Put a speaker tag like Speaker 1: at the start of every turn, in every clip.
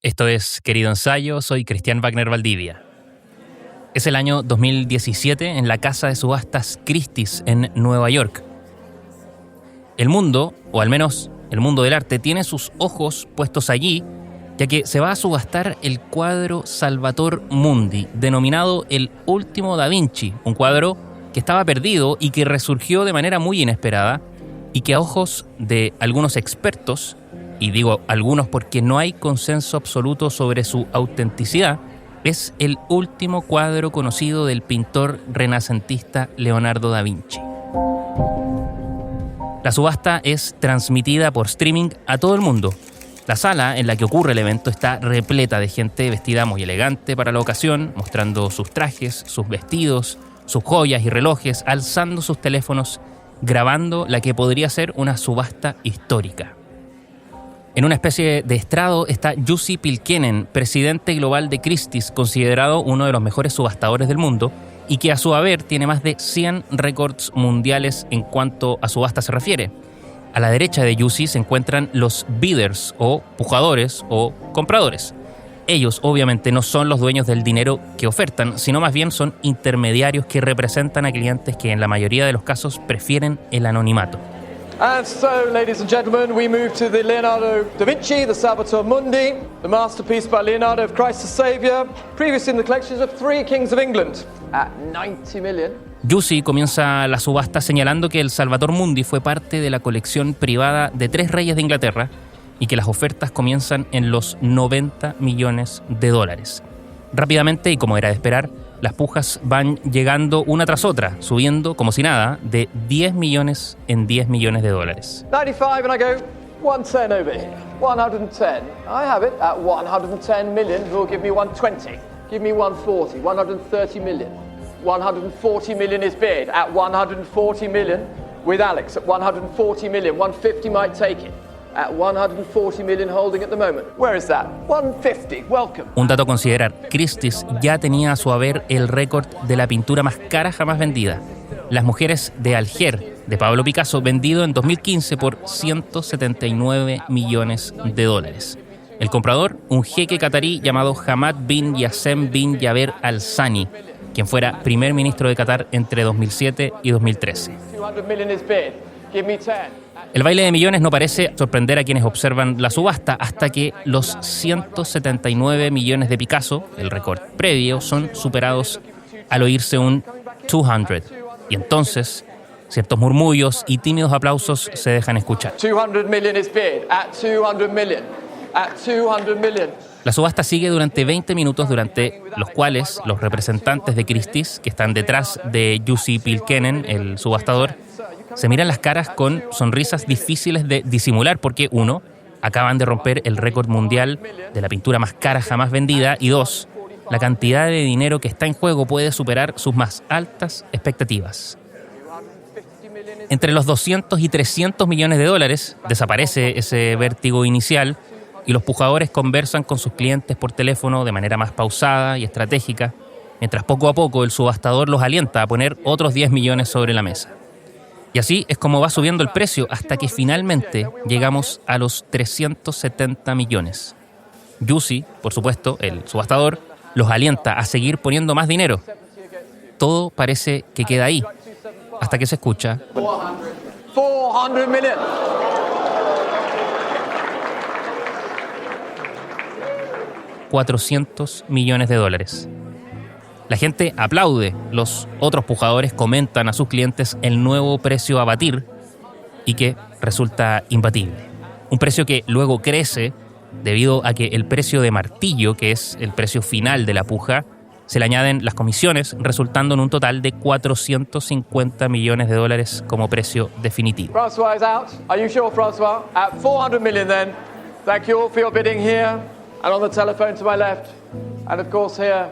Speaker 1: Esto es Querido Ensayo, soy Cristian Wagner Valdivia. Es el año 2017 en la casa de subastas Christie's en Nueva York. El mundo, o al menos el mundo del arte, tiene sus ojos puestos allí, ya que se va a subastar el cuadro Salvator Mundi, denominado El Último Da Vinci, un cuadro que estaba perdido y que resurgió de manera muy inesperada y que a ojos de algunos expertos, y digo algunos porque no hay consenso absoluto sobre su autenticidad, es el último cuadro conocido del pintor renacentista Leonardo da Vinci. La subasta es transmitida por streaming a todo el mundo. La sala en la que ocurre el evento está repleta de gente vestida muy elegante para la ocasión, mostrando sus trajes, sus vestidos, sus joyas y relojes, alzando sus teléfonos, grabando la que podría ser una subasta histórica. En una especie de estrado está Jussi Pulkkainen, presidente global de Christie's, considerado uno de los mejores subastadores del mundo y que a su haber tiene más de 100 récords mundiales en cuanto a subasta se refiere. A la derecha de Jussi se encuentran los bidders o pujadores o compradores. Ellos obviamente no son los dueños del dinero que ofertan, sino más bien son intermediarios que representan a clientes que en la mayoría de los casos prefieren el anonimato.
Speaker 2: And so, ladies and gentlemen, we move to the Leonardo da Vinci, the Salvator Mundi, the masterpiece by Leonardo of Christ the Saviour, previously in the collections of three kings of England, at 90 million.
Speaker 1: Jussi comienza la subasta señalando que el Salvator Mundi fue parte de la colección privada de 3 reyes de Inglaterra y que las ofertas comienzan en los 90 millones de dólares. Rápidamente, y como era de esperar, las pujas van llegando una tras otra, subiendo como si nada de 10 millones en 10 millones de dólares.
Speaker 2: 95 and I go, 110 over here, 110. I have it at 110 million, who will give me 120. Give me 140, 130 million. 140 million is bid at 140 million with Alex at 140 million. 150 might take it. At 140 million holding at the moment. Where is that? 150. Welcome.
Speaker 1: Un dato a considerar, Christie's ya tenía a su haber el récord de la pintura más cara jamás vendida. Las mujeres de Alger, de Pablo Picasso, vendido en 2015 por 179 millones de dólares. El comprador, un jeque catarí llamado Hamad bin Yassem bin Jaber Al Thani, quien fuera primer ministro de Qatar entre 2007 y 2013.
Speaker 2: 200 million is bid. Give me 10.
Speaker 1: El baile de millones no parece sorprender a quienes observan la subasta hasta que los 179 millones de Picasso, el récord previo, son superados al oírse un 200. Y entonces, ciertos murmullos y tímidos aplausos se dejan escuchar.
Speaker 2: 200 million is bid at 200 million. At 200 million.
Speaker 1: La subasta sigue durante 20 minutos, durante los cuales los representantes de Christie's, que están detrás de Jussi Pulkkainen, el subastador, se miran las caras con sonrisas difíciles de disimular porque, 1, acaban de romper el récord mundial de la pintura más cara jamás vendida y 2, la cantidad de dinero que está en juego puede superar sus más altas expectativas. Entre los 200 y 300 millones de dólares desaparece ese vértigo inicial y los pujadores conversan con sus clientes por teléfono de manera más pausada y estratégica, mientras poco a poco el subastador los alienta a poner otros 10 millones sobre la mesa. Y así es como va subiendo el precio hasta que finalmente llegamos a los 370 millones. Jussi, por supuesto, el subastador, los alienta a seguir poniendo más dinero. Todo parece que queda ahí, hasta que se escucha
Speaker 2: 400 million.
Speaker 1: $400 millones. La gente aplaude, los otros pujadores comentan a sus clientes el nuevo precio a batir y que resulta imbatible. Un precio que luego crece debido a que el precio de martillo, que es el precio final de la puja, se le añaden las comisiones, resultando en un total de $450 millones como precio definitivo.
Speaker 2: Francois is out. Are you sure, Francois? At 400 million then. Thank you all for your bidding here and on the telephone to my left. And of course here,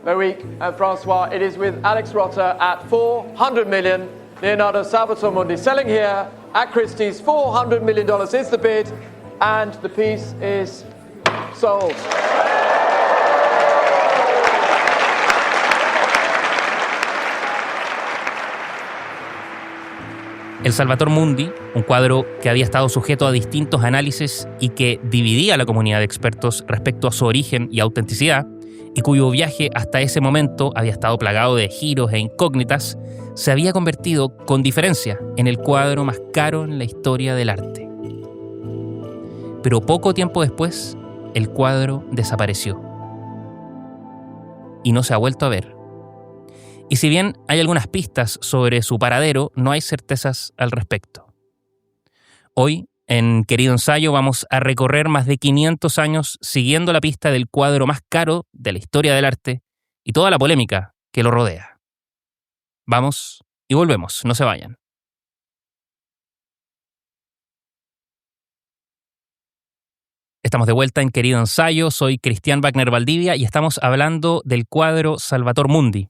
Speaker 2: Loic and Francois, it is with Alex Rotter at 400 million. Leonardo Salvator Mundi selling here at Christie's. $400 million is the bid, and the piece is sold.
Speaker 1: El Salvator Mundi, un cuadro que había estado sujeto a distintos análisis y que dividía a la comunidad de expertos respecto a su origen y autenticidad, y cuyo viaje hasta ese momento había estado plagado de giros e incógnitas, se había convertido, con diferencia, en el cuadro más caro en la historia del arte. Pero poco tiempo después, el cuadro desapareció. Y no se ha vuelto a ver. Y si bien hay algunas pistas sobre su paradero, no hay certezas al respecto. Hoy, en Querido Ensayo, vamos a recorrer más de 500 años siguiendo la pista del cuadro más caro de la historia del arte y toda la polémica que lo rodea. Vamos y volvemos, no se vayan. Estamos de vuelta en Querido Ensayo, soy Cristian Wagner Valdivia y estamos hablando del cuadro Salvator Mundi.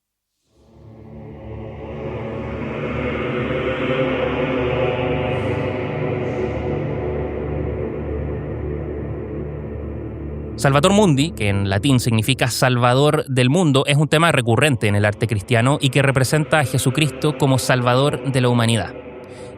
Speaker 1: Salvator Mundi, que en latín significa Salvador del mundo, es un tema recurrente en el arte cristiano y que representa a Jesucristo como Salvador de la humanidad.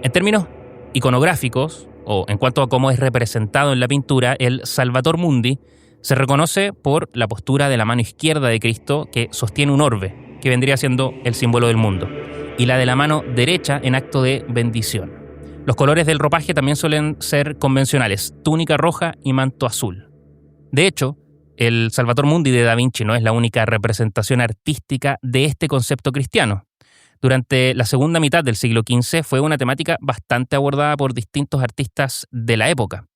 Speaker 1: En términos iconográficos, o en cuanto a cómo es representado en la pintura, el Salvator Mundi se reconoce por la postura de la mano izquierda de Cristo que sostiene un orbe, que vendría siendo el símbolo del mundo, y la de la mano derecha en acto de bendición. Los colores del ropaje también suelen ser convencionales, túnica roja y manto azul. De hecho, el Salvator Mundi de Da Vinci no es la única representación artística de este concepto cristiano. Durante la segunda mitad del siglo XV fue una temática bastante abordada por distintos artistas de la época.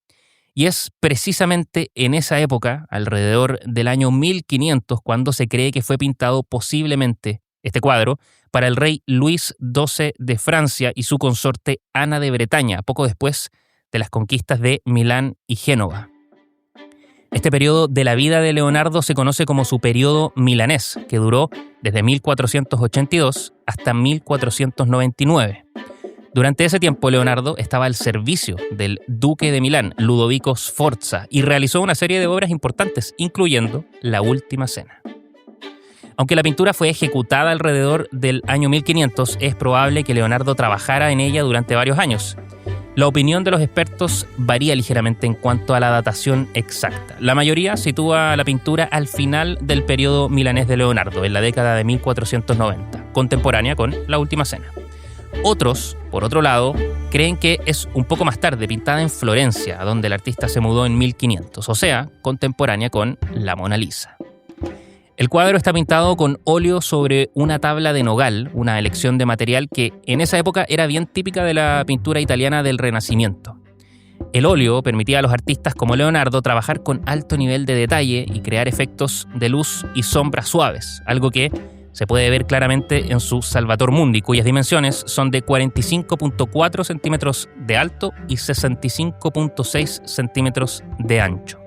Speaker 1: Y es precisamente en esa época, alrededor del año 1500, cuando se cree que fue pintado posiblemente este cuadro para el rey Luis XII de Francia y su consorte Ana de Bretaña, poco después de las conquistas de Milán y Génova. Este periodo de la vida de Leonardo se conoce como su periodo milanés, que duró desde 1482 hasta 1499. Durante ese tiempo, Leonardo estaba al servicio del duque de Milán, Ludovico Sforza, y realizó una serie de obras importantes, incluyendo La Última Cena. Aunque la pintura fue ejecutada alrededor del año 1500, es probable que Leonardo trabajara en ella durante varios años. La opinión de los expertos varía ligeramente en cuanto a la datación exacta. La mayoría sitúa la pintura al final del periodo milanés de Leonardo, en la década de 1490, contemporánea con La Última Cena. Otros, por otro lado, creen que es un poco más tarde, pintada en Florencia, a donde el artista se mudó en 1500, o sea, contemporánea con la Mona Lisa. El cuadro está pintado con óleo sobre una tabla de nogal, una elección de material que en esa época era bien típica de la pintura italiana del Renacimiento. El óleo permitía a los artistas como Leonardo trabajar con alto nivel de detalle y crear efectos de luz y sombras suaves, algo que se puede ver claramente en su Salvator Mundi, cuyas dimensiones son de 45.4 centímetros de alto y 65.6 centímetros de ancho.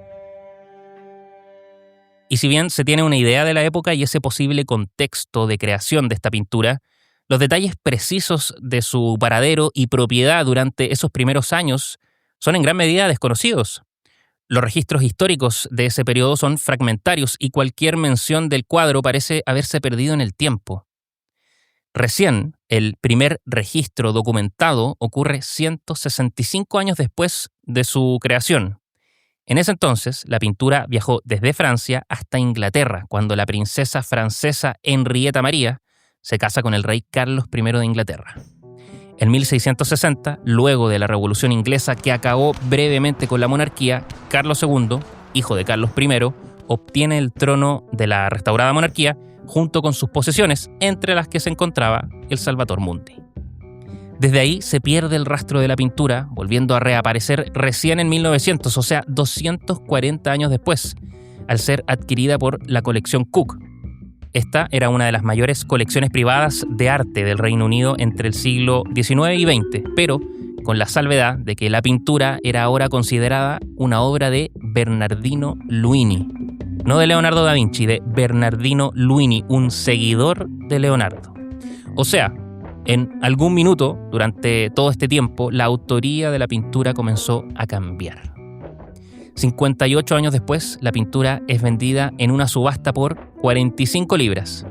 Speaker 1: Y si bien se tiene una idea de la época y ese posible contexto de creación de esta pintura, los detalles precisos de su paradero y propiedad durante esos primeros años son en gran medida desconocidos. Los registros históricos de ese periodo son fragmentarios y cualquier mención del cuadro parece haberse perdido en el tiempo. Recién, el primer registro documentado ocurre 165 años después de su creación. En ese entonces, la pintura viajó desde Francia hasta Inglaterra, cuando la princesa francesa Henrietta María se casa con el rey Carlos I de Inglaterra. En 1660, luego de la Revolución Inglesa que acabó brevemente con la monarquía, Carlos II, hijo de Carlos I, obtiene el trono de la restaurada monarquía junto con sus posesiones, entre las que se encontraba el Salvator Mundi. Desde ahí se pierde el rastro de la pintura, volviendo a reaparecer recién en 1900, o sea, 240 años después, al ser adquirida por la colección Cook. Esta era una de las mayores colecciones privadas de arte del Reino Unido entre el siglo XIX y XX, pero con la salvedad de que la pintura era ahora considerada una obra de Bernardino Luini. No de Leonardo da Vinci, de Bernardino Luini, un seguidor de Leonardo. O sea, en algún minuto, durante todo este tiempo, la autoría de la pintura comenzó a cambiar. 58 años después, la pintura es vendida en una subasta por 45 libras.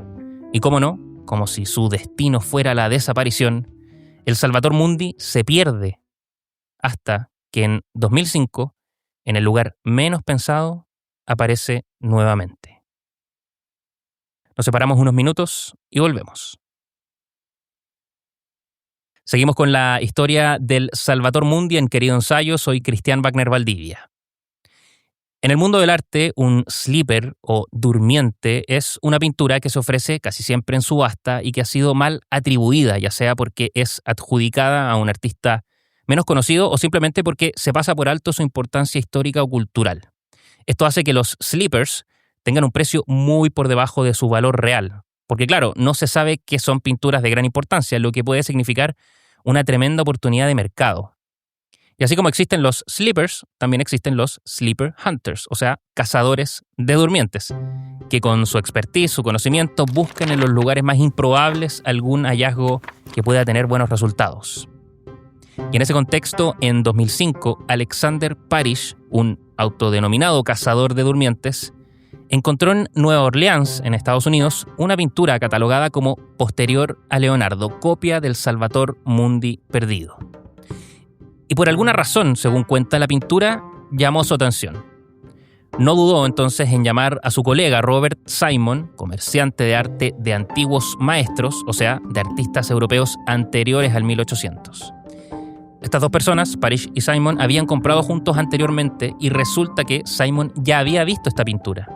Speaker 1: Y cómo no, como si su destino fuera la desaparición, el Salvator Mundi se pierde hasta que en 2005, en el lugar menos pensado, aparece nuevamente. Nos separamos unos minutos y volvemos. Seguimos con la historia del Salvator Mundi en Querido Ensayo. Soy Cristian Wagner Valdivia. En el mundo del arte, un sleeper o durmiente es una pintura que se ofrece casi siempre en subasta y que ha sido mal atribuida, ya sea porque es adjudicada a un artista menos conocido o simplemente porque se pasa por alto su importancia histórica o cultural. Esto hace que los sleepers tengan un precio muy por debajo de su valor real, porque claro, no se sabe que son pinturas de gran importancia, lo que puede significar una tremenda oportunidad de mercado. Y así como existen los sleepers, también existen los sleeper hunters, o sea, cazadores de durmientes, que con su expertise, su conocimiento, buscan en los lugares más improbables algún hallazgo que pueda tener buenos resultados. Y en ese contexto, en 2005, Alexander Parrish, un autodenominado cazador de durmientes, encontró en Nueva Orleans, en Estados Unidos, una pintura catalogada como posterior a Leonardo, copia del Salvator Mundi perdido. Y por alguna razón, según cuenta la pintura, llamó su atención. No dudó entonces en llamar a su colega Robert Simon, comerciante de arte de antiguos maestros, o sea, de artistas europeos anteriores al 1800. Estas dos personas, Parrish y Simon, habían comprado juntos anteriormente y resulta que Simon ya había visto esta pintura.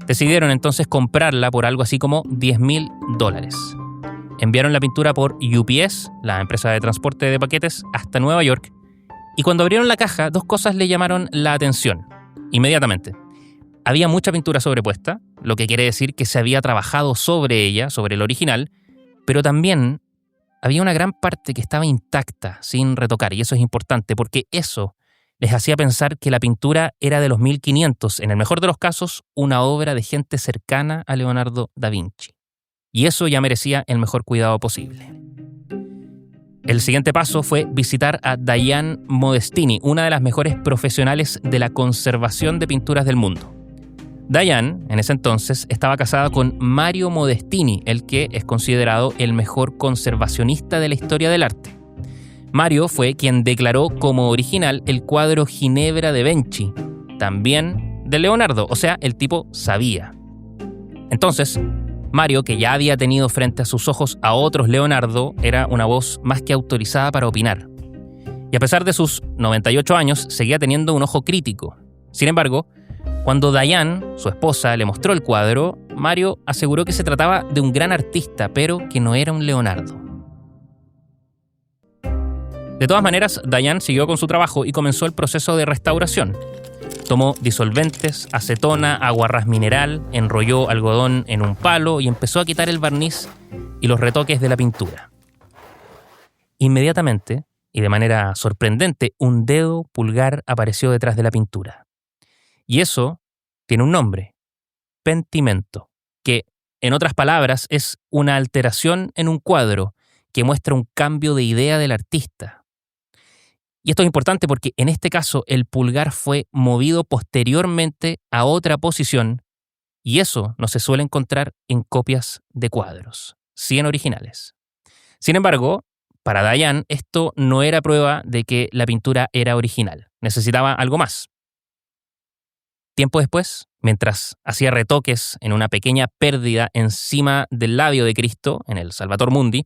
Speaker 1: Decidieron entonces comprarla por algo así como $10,000. Enviaron la pintura por UPS, la empresa de transporte de paquetes, hasta Nueva York. Y cuando abrieron la caja, dos cosas le llamaron la atención. Inmediatamente. Había mucha pintura sobrepuesta, lo que quiere decir que se había trabajado sobre ella, sobre el original, pero también había una gran parte que estaba intacta, sin retocar, y eso es importante, porque eso les hacía pensar que la pintura era de los 1500, en el mejor de los casos, una obra de gente cercana a Leonardo da Vinci. Y eso ya merecía el mejor cuidado posible. El siguiente paso fue visitar a Diane Modestini, una de las mejores profesionales de la conservación de pinturas del mundo. Diane, en ese entonces, estaba casada con Mario Modestini, el que es considerado el mejor conservacionista de la historia del arte. Mario fue quien declaró como original el cuadro Ginebra de Benci, también de Leonardo, o sea, el tipo sabía. Entonces, Mario, que ya había tenido frente a sus ojos a otros Leonardo, era una voz más que autorizada para opinar. Y a pesar de sus 98 años, seguía teniendo un ojo crítico. Sin embargo, cuando Diane, su esposa, le mostró el cuadro, Mario aseguró que se trataba de un gran artista, pero que no era un Leonardo. De todas maneras, Diane siguió con su trabajo y comenzó el proceso de restauración. Tomó disolventes, acetona, aguarrás mineral, enrolló algodón en un palo y empezó a quitar el barniz y los retoques de la pintura. Inmediatamente, y de manera sorprendente, un dedo pulgar apareció detrás de la pintura. Y eso tiene un nombre, pentimento, que, en otras palabras, es una alteración en un cuadro que muestra un cambio de idea del artista. Y esto es importante porque en este caso el pulgar fue movido posteriormente a otra posición y eso no se suele encontrar en copias de cuadros, sí en originales. Sin embargo, para Diane esto no era prueba de que la pintura era original, necesitaba algo más. Tiempo después, mientras hacía retoques en una pequeña pérdida encima del labio de Cristo, en el Salvator Mundi,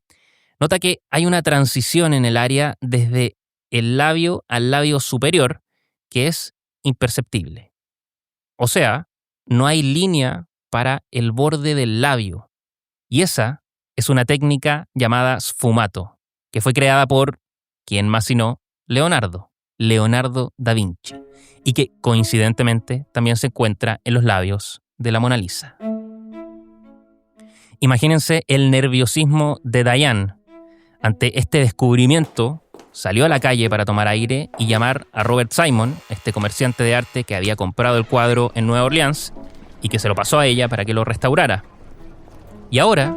Speaker 1: nota que hay una transición en el área desde el labio al labio superior que es imperceptible. O sea, no hay línea para el borde del labio. Y esa es una técnica llamada sfumato, que fue creada por, ¿quién más sino? Leonardo da Vinci, y que coincidentemente también se encuentra en los labios de la Mona Lisa. Imagínense el nerviosismo de Diane ante este descubrimiento. Salió a la calle para tomar aire y llamar a Robert Simon, este comerciante de arte que había comprado el cuadro en Nueva Orleans y que se lo pasó a ella para que lo restaurara. Y ahora,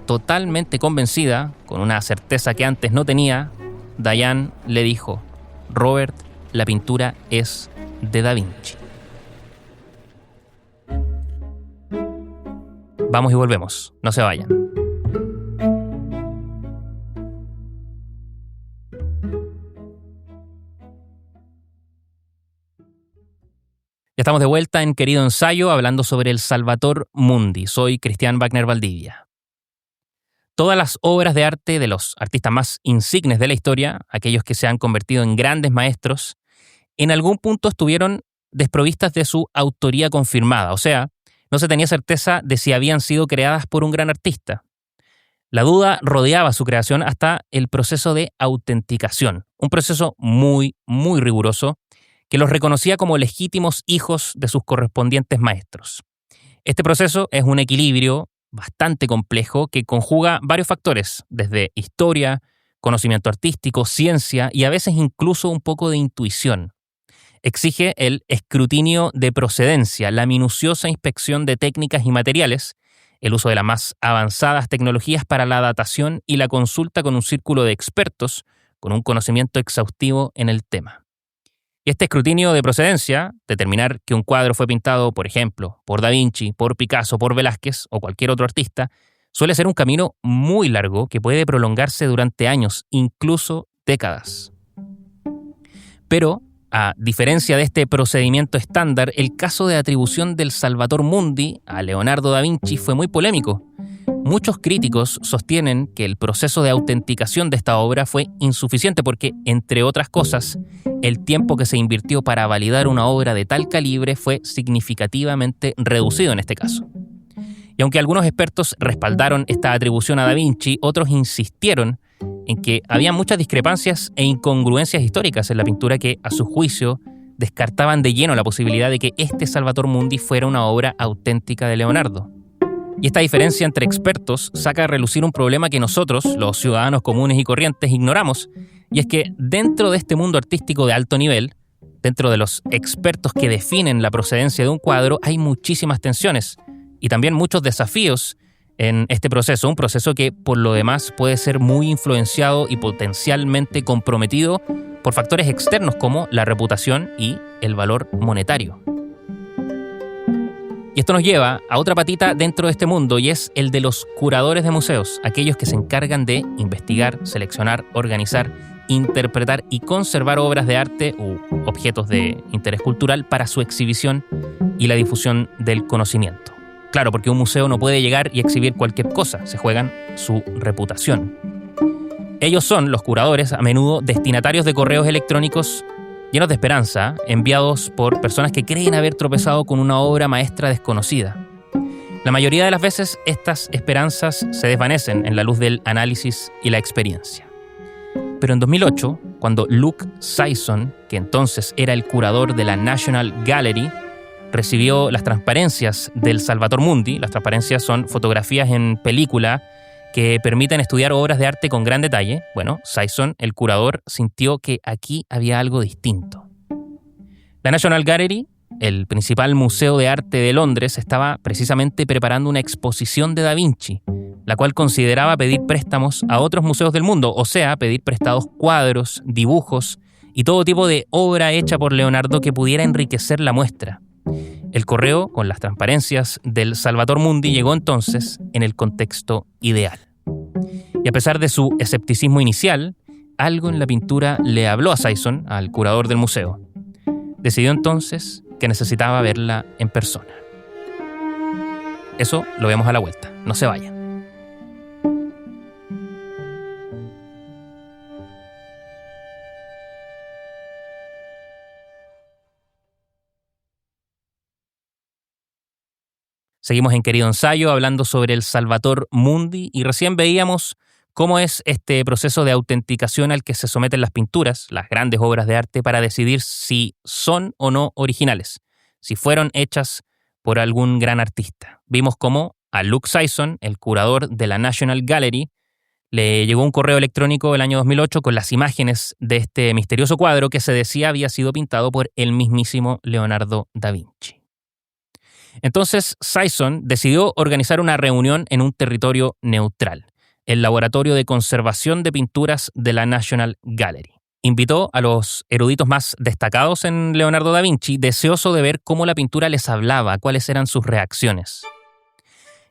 Speaker 1: totalmente convencida, con una certeza que antes no tenía, Diane le dijo: Robert, la pintura es de Da Vinci. Vamos y volvemos, no se vayan. Estamos de vuelta en Querido Ensayo hablando sobre el Salvator Mundi. Soy Cristian Wagner Valdivia. Todas las obras de arte de los artistas más insignes de la historia, aquellos que se han convertido en grandes maestros, en algún punto estuvieron desprovistas de su autoría confirmada, o sea, no se tenía certeza de si habían sido creadas por un gran artista. La duda rodeaba su creación hasta el proceso de autenticación, un proceso muy, muy riguroso que los reconocía como legítimos hijos de sus correspondientes maestros. Este proceso es un equilibrio bastante complejo que conjuga varios factores, desde historia, conocimiento artístico, ciencia y a veces incluso un poco de intuición. Exige el escrutinio de procedencia, la minuciosa inspección de técnicas y materiales, el uso de las más avanzadas tecnologías para la datación y la consulta con un círculo de expertos con un conocimiento exhaustivo en el tema. Y este escrutinio de procedencia, determinar que un cuadro fue pintado, por ejemplo, por Da Vinci, por Picasso, por Velázquez o cualquier otro artista, suele ser un camino muy largo que puede prolongarse durante años, incluso décadas. Pero, a diferencia de este procedimiento estándar, el caso de atribución del Salvator Mundi a Leonardo da Vinci fue muy polémico. Muchos críticos sostienen que el proceso de autenticación de esta obra fue insuficiente porque, entre otras cosas, el tiempo que se invirtió para validar una obra de tal calibre fue significativamente reducido en este caso. Y aunque algunos expertos respaldaron esta atribución a Da Vinci, otros insistieron en que había muchas discrepancias e incongruencias históricas en la pintura que, a su juicio, descartaban de lleno la posibilidad de que este Salvator Mundi fuera una obra auténtica de Leonardo. Y esta diferencia entre expertos saca a relucir un problema que nosotros, los ciudadanos comunes y corrientes, ignoramos, y es que dentro de este mundo artístico de alto nivel, dentro de los expertos que definen la procedencia de un cuadro, hay muchísimas tensiones y también muchos desafíos en este proceso, un proceso que por lo demás puede ser muy influenciado y potencialmente comprometido por factores externos como la reputación y el valor monetario. Y esto nos lleva a otra patita dentro de este mundo y es el de los curadores de museos, aquellos que se encargan de investigar, seleccionar, organizar, interpretar y conservar obras de arte u objetos de interés cultural para su exhibición y la difusión del conocimiento. Claro, porque un museo no puede llegar y exhibir cualquier cosa, se juegan su reputación. Ellos son, los curadores, a menudo destinatarios de correos electrónicos llenos de esperanza, enviados por personas que creen haber tropezado con una obra maestra desconocida. La mayoría de las veces estas esperanzas se desvanecen en la luz del análisis y la experiencia. Pero en 2008, cuando Luc Sisson, que entonces era el curador de la National Gallery, recibió las transparencias del Salvator Mundi, las transparencias son fotografías en película que permiten estudiar obras de arte con gran detalle, bueno, Sisson, el curador, sintió que aquí había algo distinto. La National Gallery, el principal museo de arte de Londres, estaba precisamente preparando una exposición de Da Vinci, la cual consideraba pedir préstamos a otros museos del mundo, o sea, pedir prestados cuadros, dibujos y todo tipo de obra hecha por Leonardo que pudiera enriquecer la muestra. El correo con las transparencias del Salvator Mundi llegó entonces en el contexto ideal. Y a pesar de su escepticismo inicial, algo en la pintura le habló a Sisson, al curador del museo. Decidió entonces que necesitaba verla en persona. Eso lo vemos a la vuelta. No se vayan. Seguimos en Querido Ensayo hablando sobre el Salvator Mundi y recién veíamos cómo es este proceso de autenticación al que se someten las pinturas, las grandes obras de arte, para decidir si son o no originales, si fueron hechas por algún gran artista. Vimos cómo a Luc Sisson, el curador de la National Gallery, le llegó un correo electrónico el año 2008 con las imágenes de este misterioso cuadro que se decía había sido pintado por el mismísimo Leonardo da Vinci. Entonces, Sisson decidió organizar una reunión en un territorio neutral, el Laboratorio de Conservación de Pinturas de la National Gallery. Invitó a los eruditos más destacados en Leonardo da Vinci, deseoso de ver cómo la pintura les hablaba, cuáles eran sus reacciones.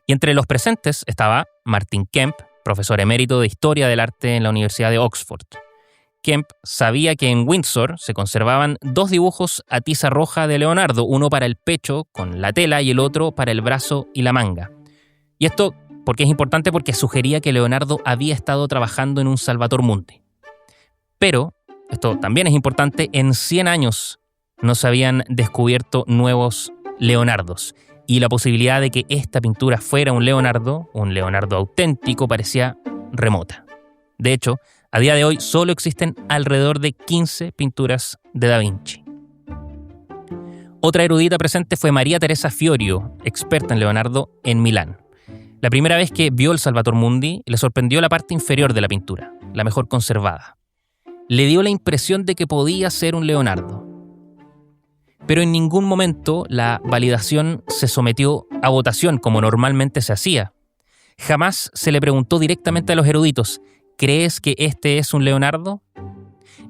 Speaker 1: Y entre los presentes estaba Martin Kemp, profesor emérito de Historia del Arte en la Universidad de Oxford. Kemp sabía que en Windsor se conservaban 2 dibujos a tiza roja de Leonardo, uno para el pecho con la tela y el otro para el brazo y la manga. Y esto porque es importante porque sugería que Leonardo había estado trabajando en un Salvator Mundi. Pero, esto también es importante, en 100 años no se habían descubierto nuevos Leonardos. Y la posibilidad de que esta pintura fuera un Leonardo auténtico, parecía remota. De hecho, a día de hoy solo existen alrededor de 15 pinturas de Da Vinci. Otra erudita presente fue María Teresa Fiorio, experta en Leonardo en Milán. La primera vez que vio el Salvator Mundi le sorprendió la parte inferior de la pintura, la mejor conservada. Le dio la impresión de que podía ser un Leonardo. Pero en ningún momento la validación se sometió a votación como normalmente se hacía. Jamás se le preguntó directamente a los eruditos: ¿crees que este es un Leonardo?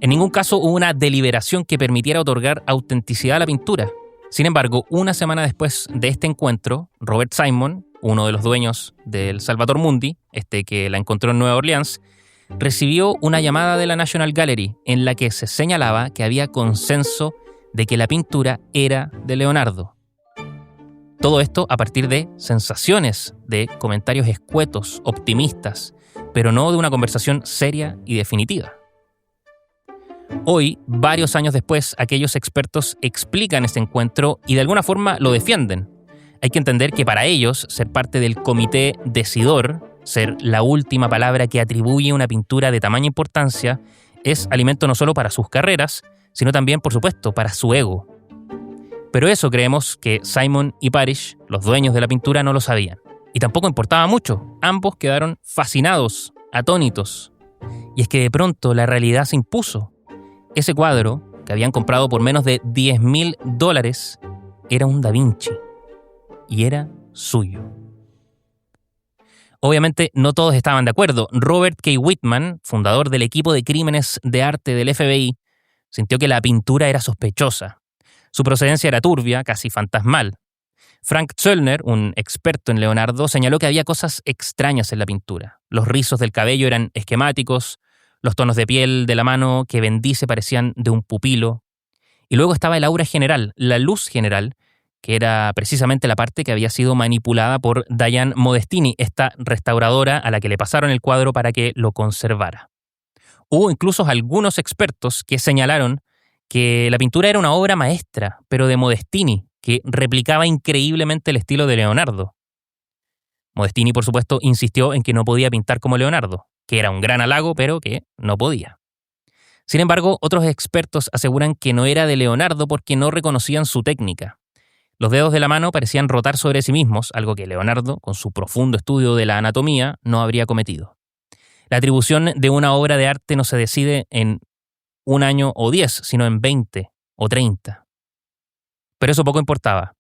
Speaker 1: En ningún caso hubo una deliberación que permitiera otorgar autenticidad a la pintura. Sin embargo, una semana después de este encuentro, Robert Simon, uno de los dueños del Salvator Mundi, que la encontró en Nueva Orleans, recibió una llamada de la National Gallery en la que se señalaba que había consenso de que la pintura era de Leonardo. Todo esto a partir de sensaciones, de comentarios escuetos, optimistas, pero no de una conversación seria y definitiva. Hoy, varios años después, aquellos expertos explican este encuentro y de alguna forma lo defienden. Hay que entender que para ellos, ser parte del comité decidor, ser la última palabra que atribuye una pintura de tamaña importancia, es alimento no solo para sus carreras, sino también, por supuesto, para su ego. Pero eso creemos que Simon y Parrish, los dueños de la pintura, no lo sabían. Y tampoco importaba mucho. Ambos quedaron fascinados, atónitos. Y es que de pronto la realidad se impuso. Ese cuadro, que habían comprado por menos de $10,000, era un Da Vinci. Y era suyo. Obviamente no todos estaban de acuerdo. Robert K. Whitman, fundador del equipo de crímenes de arte del FBI, sintió que la pintura era sospechosa. Su procedencia era turbia, casi fantasmal. Frank Zoellner, un experto en Leonardo, señaló que había cosas extrañas en la pintura. Los rizos del cabello eran esquemáticos, los tonos de piel de la mano que bendice parecían de un pupilo. Y luego estaba el aura general, la luz general, que era precisamente la parte que había sido manipulada por Diane Modestini, esta restauradora a la que le pasaron el cuadro para que lo conservara. Hubo incluso algunos expertos que señalaron que la pintura era una obra maestra, pero de Modestini, que replicaba increíblemente el estilo de Leonardo. Modestini, por supuesto, insistió en que no podía pintar como Leonardo, que era un gran halago, pero que no podía. Sin embargo, otros expertos aseguran que no era de Leonardo porque no reconocían su técnica. Los dedos de la mano parecían rotar sobre sí mismos, algo que Leonardo, con su profundo estudio de la anatomía, no habría cometido. La atribución de una obra de arte no se decide en 1 año o 10, sino en 20 o 30. Pero eso poco importaba.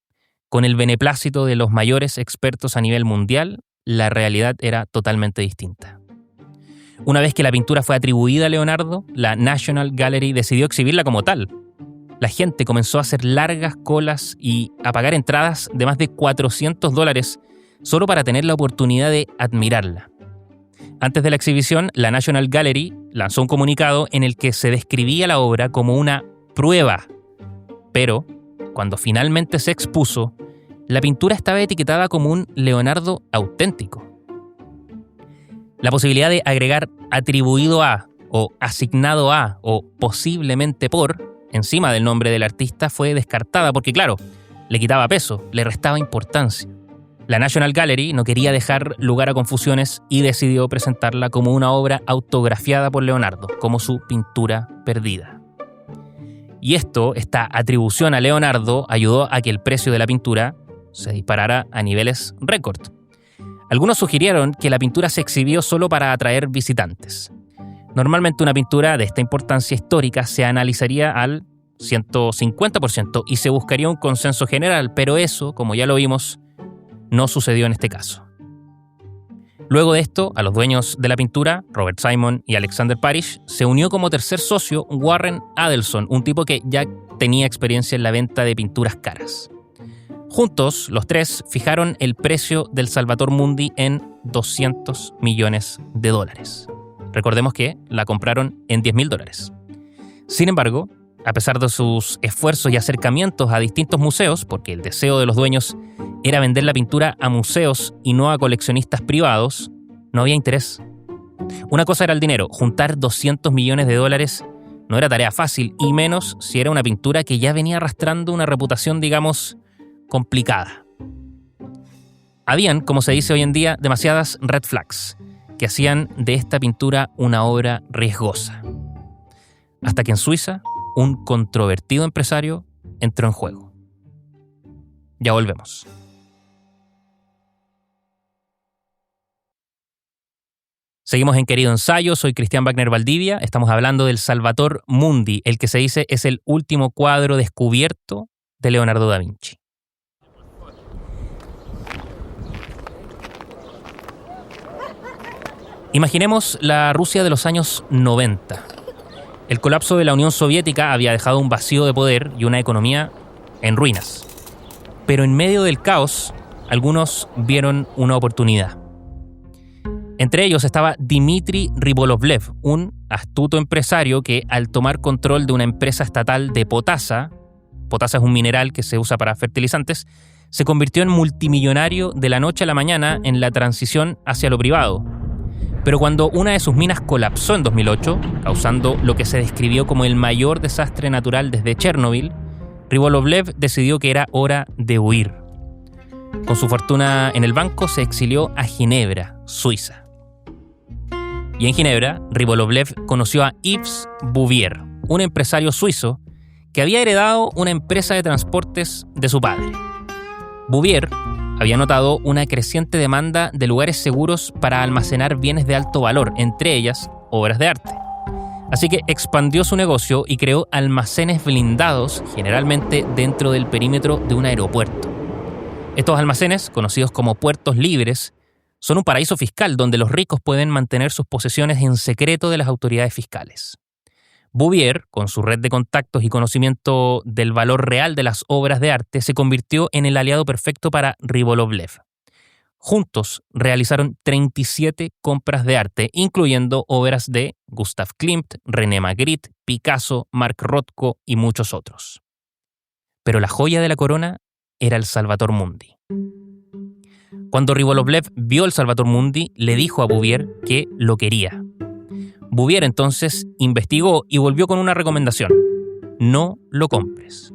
Speaker 1: Con el beneplácito de los mayores expertos a nivel mundial, la realidad era totalmente distinta. Una vez que la pintura fue atribuida a Leonardo, la National Gallery decidió exhibirla como tal. La gente comenzó a hacer largas colas y a pagar entradas de más de $400 solo para tener la oportunidad de admirarla. Antes de la exhibición, la National Gallery lanzó un comunicado en el que se describía la obra como una prueba. Pero, cuando finalmente se expuso, la pintura estaba etiquetada como un Leonardo auténtico. La posibilidad de agregar atribuido a, o asignado a, o posiblemente por, encima del nombre del artista fue descartada porque, claro, le quitaba peso, le restaba importancia. La National Gallery no quería dejar lugar a confusiones y decidió presentarla como una obra autografiada por Leonardo, como su pintura perdida. Y esta atribución a Leonardo ayudó a que el precio de la pintura se disparara a niveles récord. Algunos sugirieron que la pintura se exhibió solo para atraer visitantes. Normalmente una pintura de esta importancia histórica se analizaría al 150% y se buscaría un consenso general, pero eso, como ya lo vimos, no sucedió en este caso. Luego de esto, a los dueños de la pintura, Robert Simon y Alexander Parrish, se unió como tercer socio Warren Adelson, un tipo que ya tenía experiencia en la venta de pinturas caras. Juntos, los tres fijaron el precio del Salvator Mundi en $200 millones. Recordemos que la compraron en $10.000. Sin embargo, a pesar de sus esfuerzos y acercamientos a distintos museos, porque el deseo de los dueños era vender la pintura a museos y no a coleccionistas privados, no había interés. Una cosa era el dinero, juntar $200 millones no era tarea fácil, y menos si era una pintura que ya venía arrastrando una reputación, digamos, complicada. Habían, como se dice hoy en día, demasiadas red flags que hacían de esta pintura una obra riesgosa. Hasta que en Suiza, un controvertido empresario entró en juego. Ya volvemos. Seguimos en Querido Ensayo, soy Cristian Wagner Valdivia, estamos hablando del Salvator Mundi, el que se dice es el último cuadro descubierto de Leonardo da Vinci. Imaginemos la Rusia de los años 90. El colapso de la Unión Soviética había dejado un vacío de poder y una economía en ruinas. Pero en medio del caos, algunos vieron una oportunidad. Entre ellos estaba Dmitry Ribolovlev, un astuto empresario que, al tomar control de una empresa estatal de potasa es un mineral que se usa para fertilizantes, se convirtió en multimillonario de la noche a la mañana en la transición hacia lo privado. Pero cuando una de sus minas colapsó en 2008, causando lo que se describió como el mayor desastre natural desde Chernobyl, Ribolovlev decidió que era hora de huir. Con su fortuna en el banco se exilió a Ginebra, Suiza. Y en Ginebra, Ribolovlev conoció a Yves Bouvier, un empresario suizo que había heredado una empresa de transportes de su padre. Bouvier había notado una creciente demanda de lugares seguros para almacenar bienes de alto valor, entre ellas obras de arte. Así que expandió su negocio y creó almacenes blindados, generalmente dentro del perímetro de un aeropuerto. Estos almacenes, conocidos como puertos libres, son un paraíso fiscal donde los ricos pueden mantener sus posesiones en secreto de las autoridades fiscales. Bouvier, con su red de contactos y conocimiento del valor real de las obras de arte, se convirtió en el aliado perfecto para Ribolovlev. Juntos realizaron 37 compras de arte, incluyendo obras de Gustav Klimt, René Magritte, Picasso, Mark Rothko y muchos otros. Pero la joya de la corona era el Salvator Mundi. Cuando Ribolovlev vio el Salvator Mundi, le dijo a Bouvier que lo quería. Bouvier entonces investigó y volvió con una recomendación: no lo compres.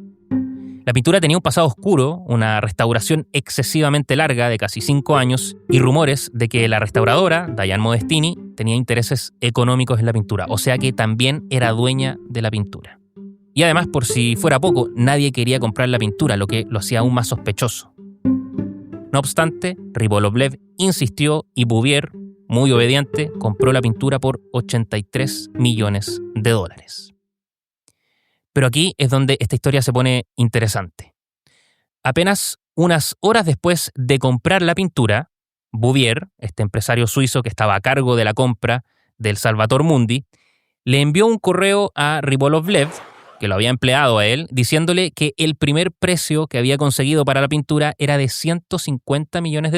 Speaker 1: La pintura tenía un pasado oscuro, una restauración excesivamente larga de casi 5 años y rumores de que la restauradora, Diane Modestini, tenía intereses económicos en la pintura, o sea que también era dueña de la pintura. Y además, por si fuera poco, nadie quería comprar la pintura, lo que lo hacía aún más sospechoso. No obstante, Ribolovlev insistió y Bouvier, muy obediente, compró la pintura por $83 millones. Pero aquí es donde esta historia se pone interesante. Apenas unas horas después de comprar la pintura, Bouvier, este empresario suizo que estaba a cargo de la compra del Salvator Mundi, le envió un correo a Ribolovlev, que lo había empleado a él, diciéndole que el primer precio que había conseguido para la pintura era de $150 millones.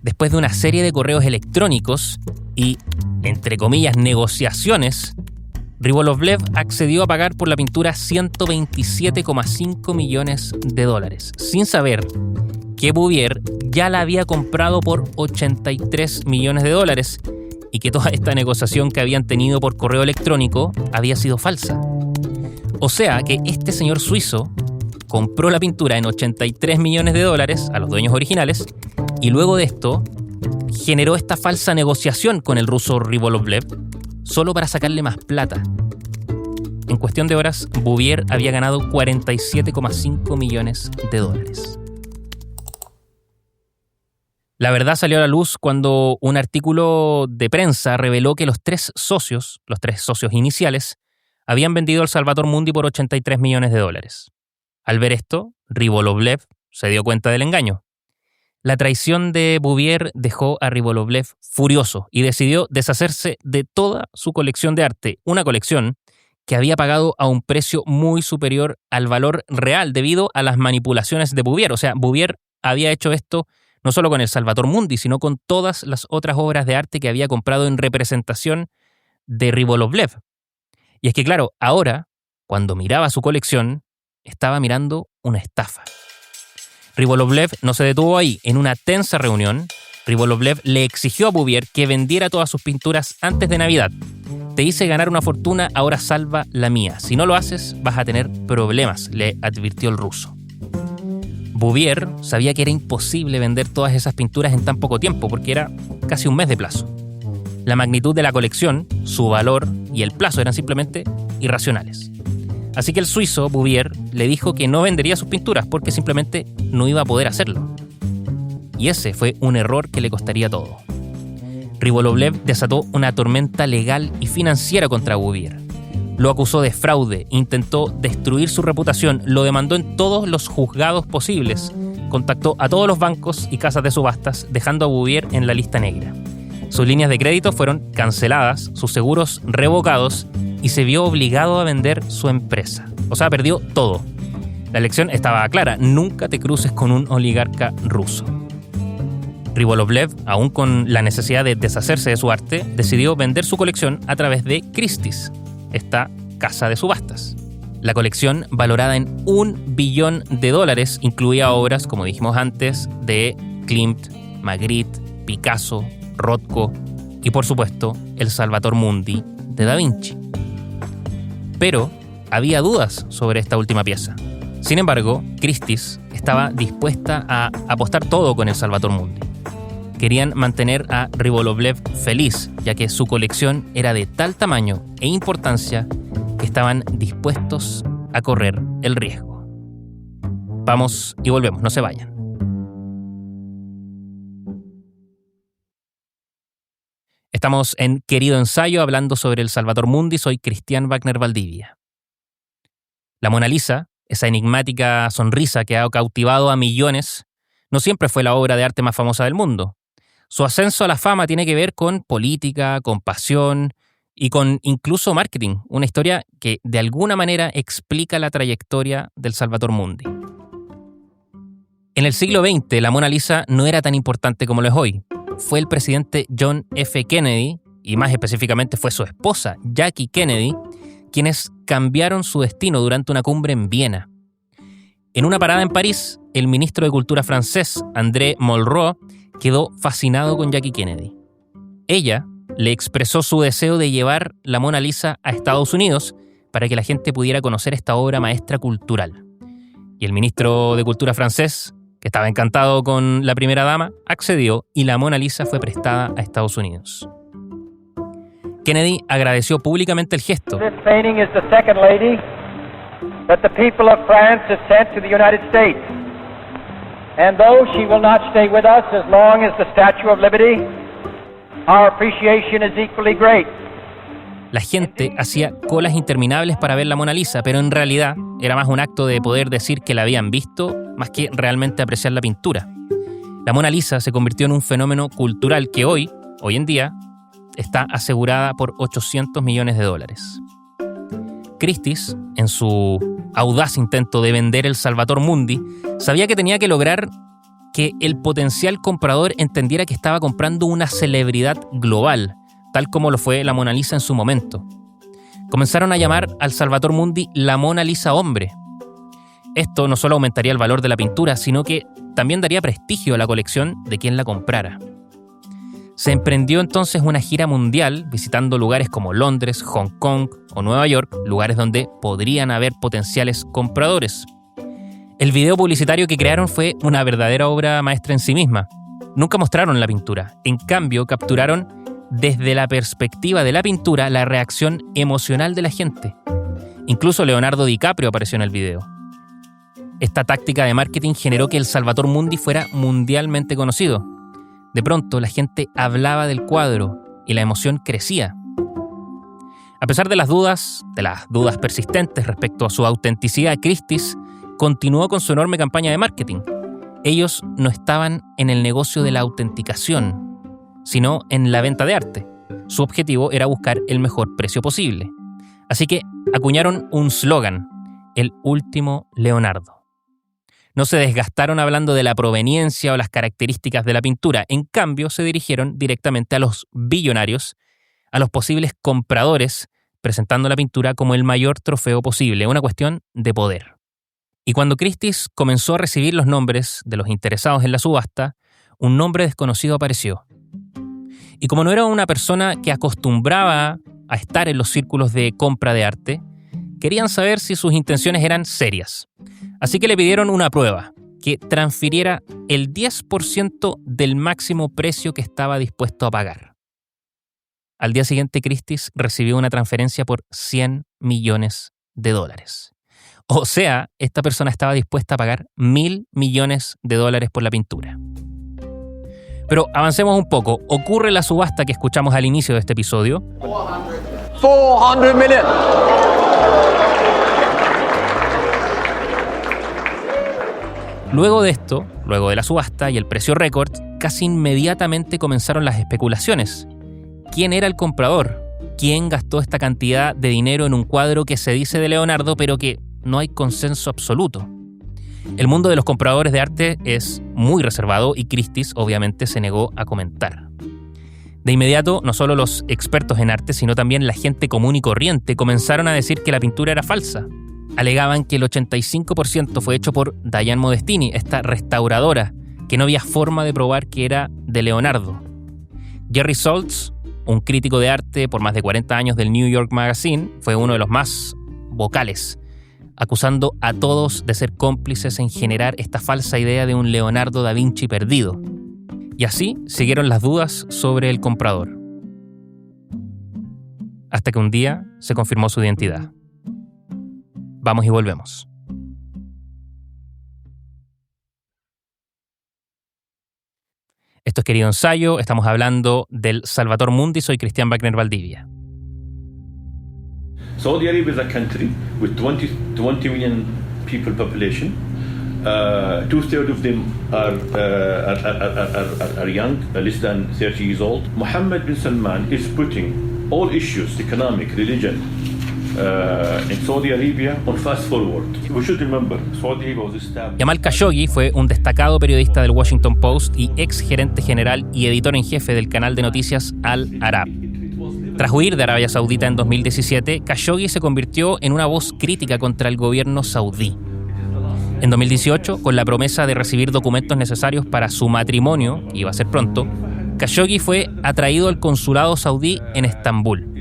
Speaker 1: Después de una serie de correos electrónicos y, entre comillas, negociaciones, Ribolovlev accedió a pagar por la pintura $127,5 millones, sin saber que Bouvier ya la había comprado por $83 millones y que toda esta negociación que habían tenido por correo electrónico había sido falsa. O sea que este señor suizo compró la pintura en $83 millones a los dueños originales y luego de esto generó esta falsa negociación con el ruso Ribolovlev solo para sacarle más plata. En cuestión de horas, Bouvier había ganado $47,5 millones. La verdad salió a la luz cuando un artículo de prensa reveló que los tres socios iniciales, habían vendido el Salvator Mundi por $83 millones. Al ver esto, Ribolovlev se dio cuenta del engaño. La traición de Bouvier dejó a Ribolovlev furioso y decidió deshacerse de toda su colección de arte, una colección que había pagado a un precio muy superior al valor real debido a las manipulaciones de Bouvier. O sea, Bouvier había hecho esto no solo con el Salvator Mundi, sino con todas las otras obras de arte que había comprado en representación de Ribolovlev. Y es que claro, ahora, cuando miraba su colección, estaba mirando una estafa. Ribolovlev no se detuvo ahí. En una tensa reunión, Ribolovlev le exigió a Bouvier que vendiera todas sus pinturas antes de Navidad. Te hice ganar una fortuna, ahora salva la mía. Si no lo haces, vas a tener problemas, le advirtió el ruso. Bouvier sabía que era imposible vender todas esas pinturas en tan poco tiempo, porque era casi un mes de plazo. La magnitud de la colección, su valor y el plazo eran simplemente irracionales. Así que el suizo, Bouvier, le dijo que no vendería sus pinturas porque simplemente no iba a poder hacerlo. Y ese fue un error que le costaría todo. Ribolovlev desató una tormenta legal y financiera contra Bouvier. Lo acusó de fraude, intentó destruir su reputación, lo demandó en todos los juzgados posibles, contactó a todos los bancos y casas de subastas, dejando a Bouvier en la lista negra. Sus líneas de crédito fueron canceladas, sus seguros revocados y se vio obligado a vender su empresa. O sea, perdió todo. La lección estaba clara: nunca te cruces con un oligarca ruso. Ribolovlev, aún con la necesidad de deshacerse de su arte, decidió vender su colección a través de Christie's, esta casa de subastas. La colección, valorada en $1 billón, incluía obras, como dijimos antes, de Klimt, Magritte, Picasso, Rothko y, por supuesto, el Salvator Mundi de Da Vinci. Pero había dudas sobre esta última pieza. Sin embargo, Christie's estaba dispuesta a apostar todo con el Salvator Mundi. Querían mantener a Ribolovlev feliz, ya que su colección era de tal tamaño e importancia que estaban dispuestos a correr el riesgo. Vamos y volvemos, no se vayan. Estamos en Querido Ensayo hablando sobre el Salvator Mundi. Soy Cristian Wagner Valdivia. La Mona Lisa, esa enigmática sonrisa que ha cautivado a millones, no siempre fue la obra de arte más famosa del mundo. Su ascenso a la fama tiene que ver con política, con pasión y con incluso marketing, una historia que de alguna manera explica la trayectoria del Salvator Mundi. En el siglo XX, la Mona Lisa no era tan importante como lo es hoy. Fue el presidente John F. Kennedy, y más específicamente fue su esposa, Jackie Kennedy, quienes cambiaron su destino durante una cumbre en Viena. En una parada en París, el ministro de Cultura francés, André Malraux, quedó fascinado con Jackie Kennedy. Ella le expresó su deseo de llevar la Mona Lisa a Estados Unidos para que la gente pudiera conocer esta obra maestra cultural. Y el ministro de Cultura francés, que estaba encantado con la primera dama, accedió y la Mona Lisa fue prestada a Estados Unidos. Kennedy agradeció públicamente el gesto.
Speaker 3: This painting is the second lady that the people of France has sent to the United States. And though she will not stay with us as long as the Statue of Liberty, our appreciation is equally great.
Speaker 1: La gente hacía colas interminables para ver la Mona Lisa, pero en realidad era más un acto de poder decir que la habían visto, más que realmente apreciar la pintura. La Mona Lisa se convirtió en un fenómeno cultural que hoy en día, está asegurada por $800 millones. Christie's, en su audaz intento de vender el Salvator Mundi, sabía que tenía que lograr que el potencial comprador entendiera que estaba comprando una celebridad global, tal como lo fue la Mona Lisa en su momento. Comenzaron a llamar al Salvator Mundi la Mona Lisa hombre. Esto no solo aumentaría el valor de la pintura, sino que también daría prestigio a la colección de quien la comprara. Se emprendió entonces una gira mundial visitando lugares como Londres, Hong Kong o Nueva York, lugares donde podrían haber potenciales compradores. El video publicitario que crearon fue una verdadera obra maestra en sí misma. Nunca mostraron la pintura, en cambio capturaron desde la perspectiva de la pintura la reacción emocional de la gente. Incluso Leonardo DiCaprio apareció en el video. Esta táctica de marketing generó que el Salvator Mundi fuera mundialmente conocido. De pronto, la gente hablaba del cuadro y la emoción crecía. A pesar de las dudas persistentes respecto a su autenticidad, Christie's continuó con su enorme campaña de marketing. Ellos no estaban en el negocio de la autenticación, sino en la venta de arte. Su objetivo era buscar el mejor precio posible. Así que acuñaron un slogan: el último Leonardo. No se desgastaron hablando de la proveniencia o las características de la pintura. En cambio, se dirigieron directamente a los billonarios, a los posibles compradores, presentando la pintura como el mayor trofeo posible, una cuestión de poder. Y cuando Christie's comenzó a recibir los nombres de los interesados en la subasta, un nombre desconocido apareció. Y como no era una persona que acostumbraba a estar en los círculos de compra de arte, querían saber si sus intenciones eran serias. Así que le pidieron una prueba, que transfiriera el 10% del máximo precio que estaba dispuesto a pagar. Al día siguiente, Christie's recibió una transferencia por $100 millones. O sea, esta persona estaba dispuesta a pagar $1.000 millones por la pintura. Pero avancemos un poco. Ocurre la subasta que escuchamos al inicio de este episodio.
Speaker 2: 400 million.
Speaker 1: Luego de esto, luego de la subasta y el precio récord, casi inmediatamente comenzaron las especulaciones. ¿Quién era el comprador? ¿Quién gastó esta cantidad de dinero en un cuadro que se dice de Leonardo, pero que no hay consenso absoluto? El mundo de los compradores de arte es muy reservado y Christie's obviamente se negó a comentar. De inmediato, no solo los expertos en arte, sino también la gente común y corriente comenzaron a decir que la pintura era falsa. Alegaban que el 85% fue hecho por Diane Modestini, esta restauradora, que no había forma de probar que era de Leonardo. Jerry Saltz, un crítico de arte por más de 40 años del New York Magazine, fue uno de los más vocales, acusando a todos de ser cómplices en generar esta falsa idea de un Leonardo da Vinci perdido. Y así siguieron las dudas sobre el comprador. Hasta que un día se confirmó su identidad. Vamos y volvemos. Esto es Querido Ensayo, estamos hablando del Salvator Mundi, soy Cristian Wagner Valdivia.
Speaker 4: Saudi Arabia is a country with 20 million people population. 2/3 of them are young, less than 30 years old. Mohammed bin Salman is putting all issues, economic, religion, in Saudi Arabia on fast forward. We should remember, Saudi Arabia was established.
Speaker 1: Jamal Khashoggi fue un destacado periodista del Washington Post y ex gerente general y editor en jefe del canal de noticias Al Arab. Tras huir de Arabia Saudita en 2017, Khashoggi se convirtió en una voz crítica contra el gobierno saudí. En 2018, con la promesa de recibir documentos necesarios para su matrimonio, iba a ser pronto, Khashoggi fue atraído al consulado saudí en Estambul.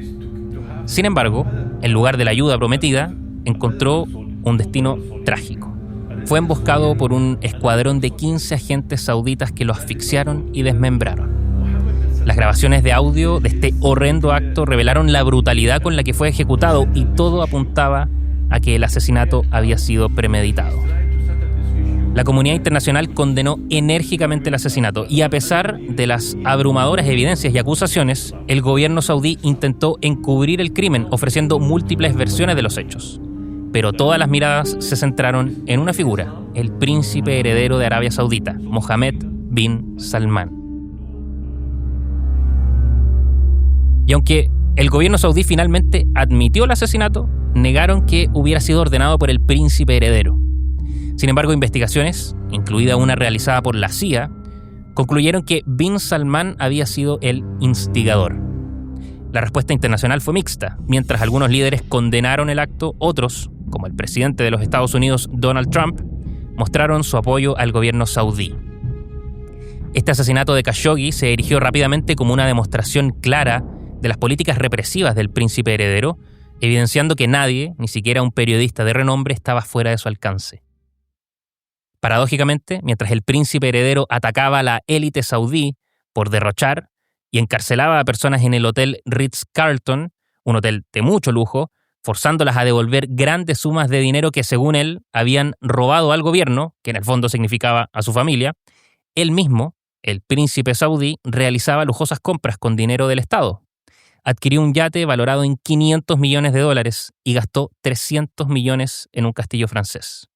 Speaker 1: Sin embargo, en lugar de la ayuda prometida, encontró un destino trágico. Fue emboscado por un escuadrón de 15 agentes sauditas que lo asfixiaron y desmembraron. Las grabaciones de audio de este horrendo acto revelaron la brutalidad con la que fue ejecutado y todo apuntaba a que el asesinato había sido premeditado. La comunidad internacional condenó enérgicamente el asesinato y a pesar de las abrumadoras evidencias y acusaciones, el gobierno saudí intentó encubrir el crimen ofreciendo múltiples versiones de los hechos. Pero todas las miradas se centraron en una figura, el príncipe heredero de Arabia Saudita, Mohammed bin Salman. Y aunque el gobierno saudí finalmente admitió el asesinato, negaron que hubiera sido ordenado por el príncipe heredero. Sin embargo, investigaciones, incluida una realizada por la CIA, concluyeron que bin Salman había sido el instigador. La respuesta internacional fue mixta. Mientras algunos líderes condenaron el acto, otros, como el presidente de los Estados Unidos, Donald Trump, mostraron su apoyo al gobierno saudí. Este asesinato de Khashoggi se erigió rápidamente como una demostración clara de las políticas represivas del príncipe heredero, evidenciando que nadie, ni siquiera un periodista de renombre, estaba fuera de su alcance. Paradójicamente, mientras el príncipe heredero atacaba a la élite saudí por derrochar y encarcelaba a personas en el hotel Ritz-Carlton, un hotel de mucho lujo, forzándolas a devolver grandes sumas de dinero que, según él, habían robado al gobierno, que en el fondo significaba a su familia, él mismo, el príncipe saudí, realizaba lujosas compras con dinero del Estado. Adquirió un yate valorado en $500 millones y gastó 300 millones en un castillo francés.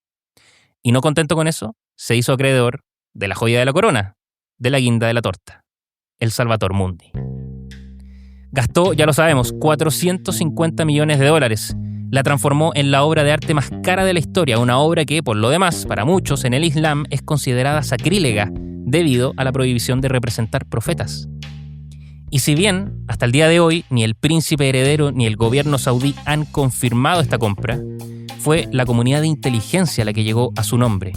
Speaker 1: Y no contento con eso, se hizo acreedor de la joya de la corona, de la guinda de la torta, el Salvator Mundi. Gastó, ya lo sabemos, $450 millones la transformó en la obra de arte más cara de la historia, una obra que, por lo demás, para muchos en el Islam es considerada sacrílega debido a la prohibición de representar profetas. Y si bien, hasta el día de hoy, ni el príncipe heredero ni el gobierno saudí han confirmado esta compra, fue la comunidad de inteligencia la que llegó a su nombre.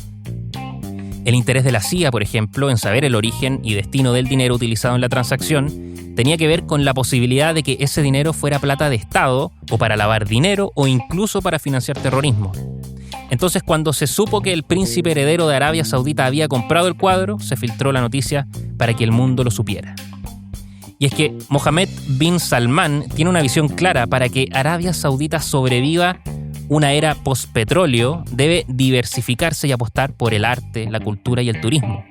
Speaker 1: El interés de la CIA, por ejemplo, en saber el origen y destino del dinero utilizado en la transacción, tenía que ver con la posibilidad de que ese dinero fuera plata de Estado, o para lavar dinero, o incluso para financiar terrorismo. Entonces, cuando se supo que el príncipe heredero de Arabia Saudita había comprado el cuadro, se filtró la noticia para que el mundo lo supiera. Y es que Mohammed bin Salman tiene una visión clara: para que Arabia Saudita sobreviva una era postpetróleo, debe diversificarse y apostar por el arte, la cultura y el turismo.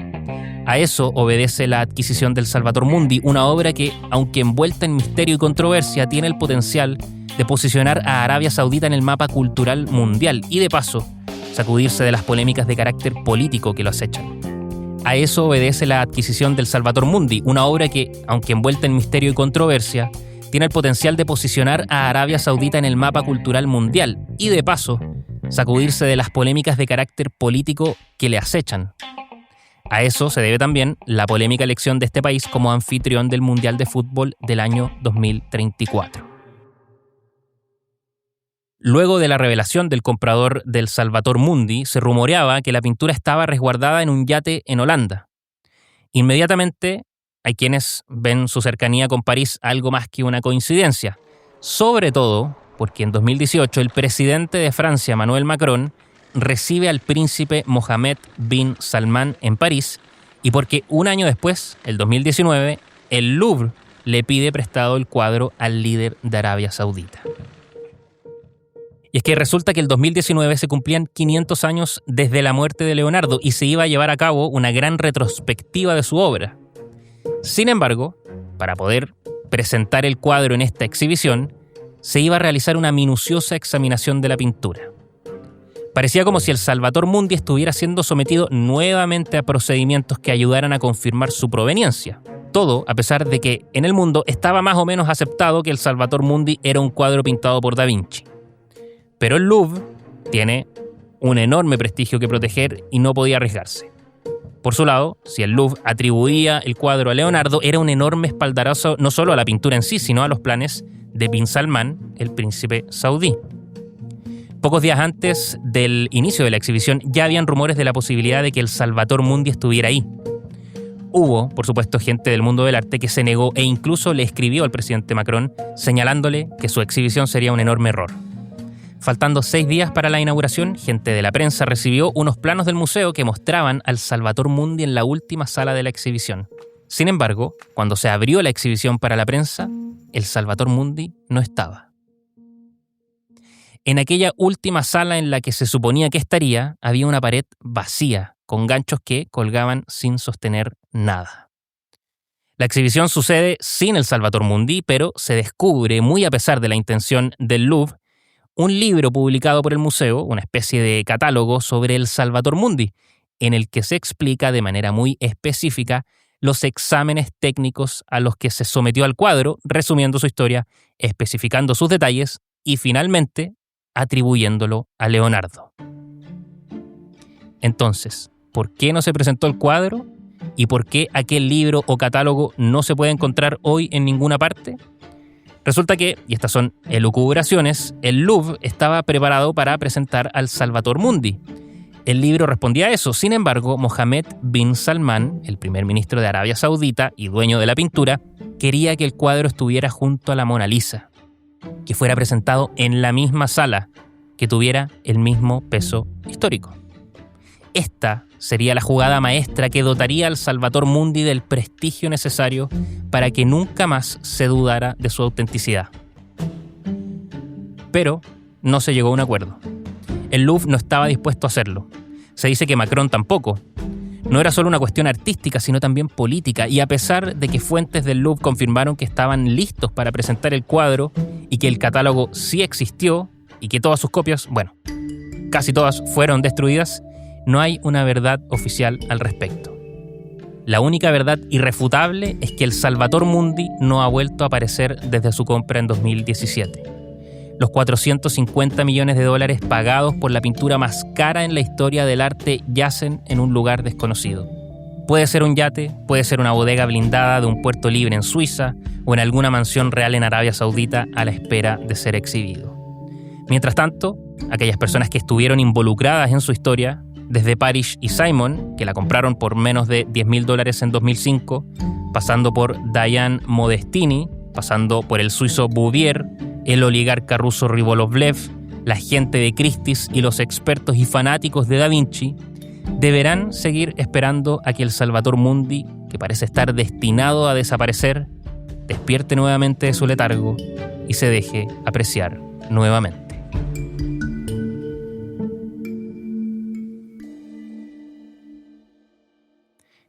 Speaker 1: A eso obedece la adquisición del Salvator Mundi, una obra que, aunque envuelta en misterio y controversia, tiene el potencial de posicionar a Arabia Saudita en el mapa cultural mundial y, de paso, sacudirse de las polémicas de carácter político que lo acechan. A eso obedece la adquisición del Salvator Mundi, una obra que, aunque envuelta en misterio y controversia, tiene el potencial de posicionar a Arabia Saudita en el mapa cultural mundial y, de paso, sacudirse de las polémicas de carácter político que le acechan. A eso se debe también la polémica elección de este país como anfitrión del Mundial de Fútbol del año 2034. Luego de la revelación del comprador del Salvator Mundi, se rumoreaba que la pintura estaba resguardada en un yate en Holanda. Inmediatamente, hay quienes ven su cercanía con París algo más que una coincidencia, sobre todo porque en 2018 el presidente de Francia, Emmanuel Macron, recibe al príncipe Mohammed bin Salman en París y porque un año después, el 2019, el Louvre le pide prestado el cuadro al líder de Arabia Saudita. Y es que resulta que el 2019 se cumplían 500 años desde la muerte de Leonardo y se iba a llevar a cabo una gran retrospectiva de su obra. Sin embargo, para poder presentar el cuadro en esta exhibición, se iba a realizar una minuciosa examinación de la pintura. Parecía como si el Salvator Mundi estuviera siendo sometido nuevamente a procedimientos que ayudaran a confirmar su proveniencia. Todo a pesar de que en el mundo estaba más o menos aceptado que el Salvator Mundi era un cuadro pintado por Da Vinci. Pero el Louvre tiene un enorme prestigio que proteger y no podía arriesgarse. Por su lado, si el Louvre atribuía el cuadro a Leonardo, era un enorme espaldarazo no solo a la pintura en sí, sino a los planes de bin Salman, el príncipe saudí. Pocos días antes del inicio de la exhibición ya habían rumores de la posibilidad de que el Salvator Mundi estuviera ahí. Hubo, por supuesto, gente del mundo del arte que se negó e incluso le escribió al presidente Macron señalándole que su exhibición sería un enorme error. Faltando 6 días para la inauguración, gente de la prensa recibió unos planos del museo que mostraban al Salvator Mundi en la última sala de la exhibición. Sin embargo, cuando se abrió la exhibición para la prensa, el Salvator Mundi no estaba. En aquella última sala en la que se suponía que estaría, había una pared vacía, con ganchos que colgaban sin sostener nada. La exhibición sucede sin el Salvator Mundi, pero se descubre, muy a pesar de la intención del Louvre, un libro publicado por el museo, una especie de catálogo sobre el Salvator Mundi, en el que se explica de manera muy específica los exámenes técnicos a los que se sometió al cuadro, resumiendo su historia, especificando sus detalles y finalmente atribuyéndolo a Leonardo. Entonces, ¿por qué no se presentó el cuadro? ¿Y por qué aquel libro o catálogo no se puede encontrar hoy en ninguna parte? Resulta que, y estas son elucubraciones, el Louvre estaba preparado para presentar al Salvator Mundi. El libro respondía a eso. Sin embargo, Mohammed bin Salman, el primer ministro de Arabia Saudita y dueño de la pintura, quería que el cuadro estuviera junto a la Mona Lisa, que fuera presentado en la misma sala, que tuviera el mismo peso histórico. Esta sería la jugada maestra que dotaría al Salvator Mundi del prestigio necesario para que nunca más se dudara de su autenticidad. Pero no se llegó a un acuerdo. El Louvre no estaba dispuesto a hacerlo. Se dice que Macron tampoco. No era solo una cuestión artística, sino también política, y a pesar de que fuentes del Louvre confirmaron que estaban listos para presentar el cuadro y que el catálogo sí existió y que todas sus copias, bueno, casi todas fueron destruidas, no hay una verdad oficial al respecto. La única verdad irrefutable es que el Salvator Mundi no ha vuelto a aparecer desde su compra en 2017. los 450 millones de dólares pagados por la pintura más cara en la historia del arte yacen en un lugar desconocido. Puede ser un yate, puede ser una bodega blindada de un puerto libre en Suiza o en alguna mansión real en Arabia Saudita a la espera de ser exhibido. Mientras tanto, aquellas personas que estuvieron involucradas en su historia, desde Parrish y Simon, que la compraron por menos de $10,000 en 2005, pasando por Diane Modestini, pasando por el suizo Bouvier, el oligarca ruso Ribolovlev, la gente de Christie's y los expertos y fanáticos de Da Vinci, deberán seguir esperando a que el Salvator Mundi, que parece estar destinado a desaparecer, despierte nuevamente de su letargo y se deje apreciar nuevamente.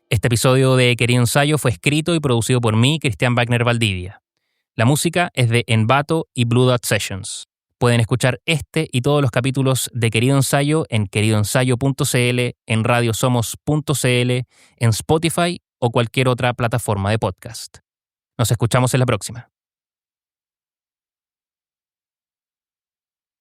Speaker 1: Este episodio de Querido Ensayo fue escrito y producido por mí, Cristian Wagner Valdivia. La música es de Envato y Blue Dot Sessions. Pueden escuchar este y todos los capítulos de Querido Ensayo en queridoensayo.cl, en radiosomos.cl, en Spotify o cualquier otra plataforma de podcast. Nos escuchamos en la próxima.